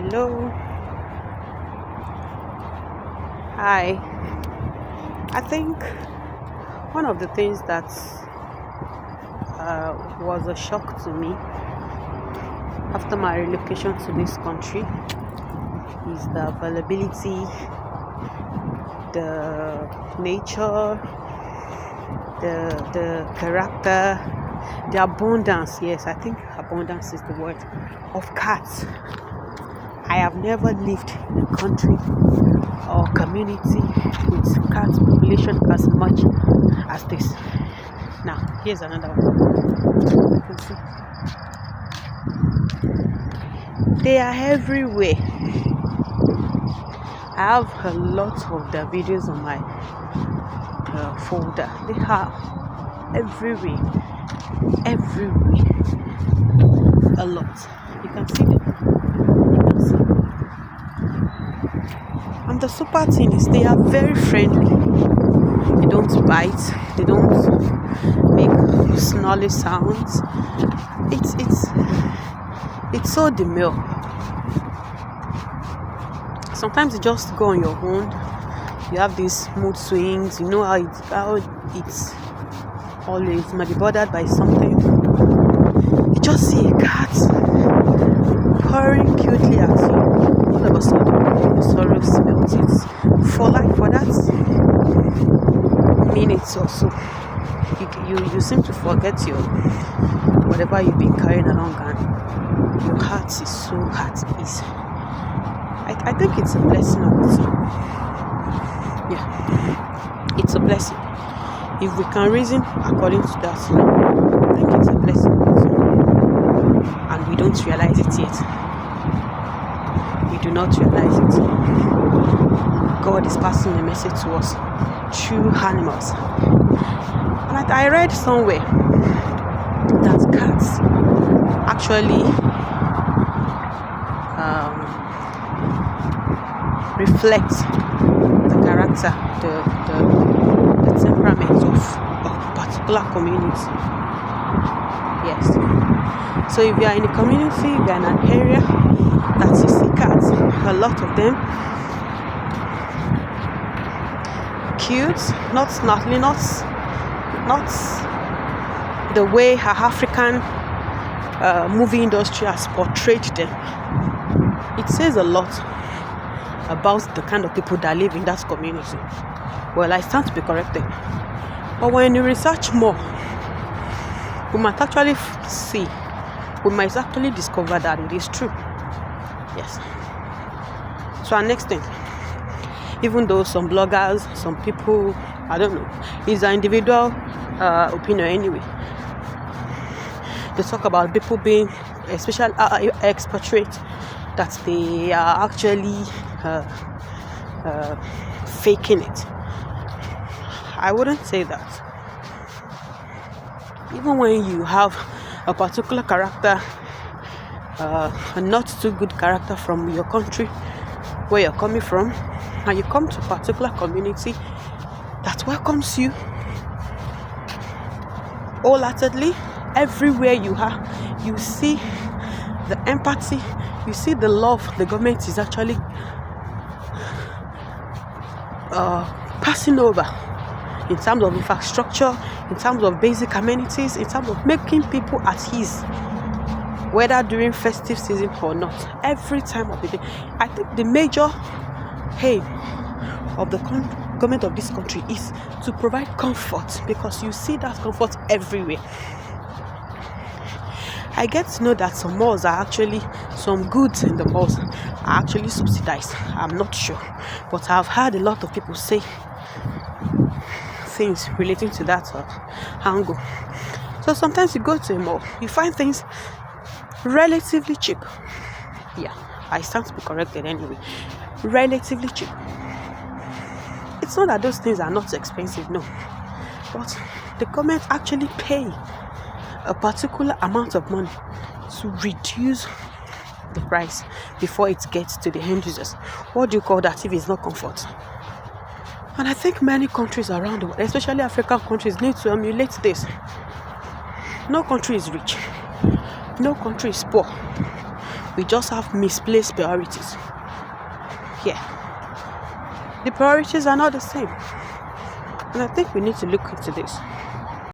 Hello. Hi. I think one of the things that was a shock to me after my relocation to this country is the availability, the nature, the character, the abundance. Yes, I think abundance is the word, of cats. I have never lived in a country or community with cat population as much as this. Now, here's another one. You can see they are everywhere. I have a lot of the videos on my folder. They are everywhere, a lot. You can see them. And the super thing is they are very friendly. They don't bite. They don't make snarly sounds. It's so demure. Sometimes you just go on your own. You have these mood swings. You know how it's always might be bothered by something. You just see a cat purring cutely at you. All of a sudden, the sorrow smells it for that minutes or so. You seem to forget your whatever you've been carrying along, and your heart is so at ease. I think it's a blessing of it. Yeah, it's a blessing. If we can reason according to that, I think it's a blessing of it. And we don't realize it yet. We do not realize it. God is passing a message to us through animals. And I read somewhere that cats actually reflect the character, the temperament of a particular community. Yes. So if you are in a community, you are in an area that you see cats, a lot of them, cute, not snarly, not the way our African movie industry has portrayed them. It says a lot about the kind of people that live in that community. Well, I stand to be corrected. But when you research more, we might actually we might actually discover that it is true. Yes. So our next thing, even though some bloggers, some people, I don't know, it's an individual opinion anyway. They talk about people being, especially expatriates, that they are actually faking it. I wouldn't say that. Even when you have a particular character, a not too good character from your country, where you're coming from, and you come to a particular community that welcomes you wholeheartedly, everywhere you are, you see the empathy, you see the love the government is actually passing over in terms of infrastructure, in terms of basic amenities, in terms of making people at ease, whether during festive season or not, every time of the day. I think the major aim of the government of this country is to provide comfort, because you see that comfort everywhere. I get to know that some malls are actually, some goods in the malls are actually subsidized. I'm not sure, but I've heard a lot of people say things relating to that angle. So sometimes you go to a mall, you find things relatively cheap. Yeah, I stand to be corrected anyway. Relatively cheap. It's not that those things are not expensive, no, but the government actually pay a particular amount of money to reduce the price before it gets to the end users. What do you call that if it's not comfort? And I think many countries around the world, especially African countries, need to emulate this. No country is rich, no country is poor. We just have misplaced priorities. Yeah. The priorities are not the same. And I think we need to look into this.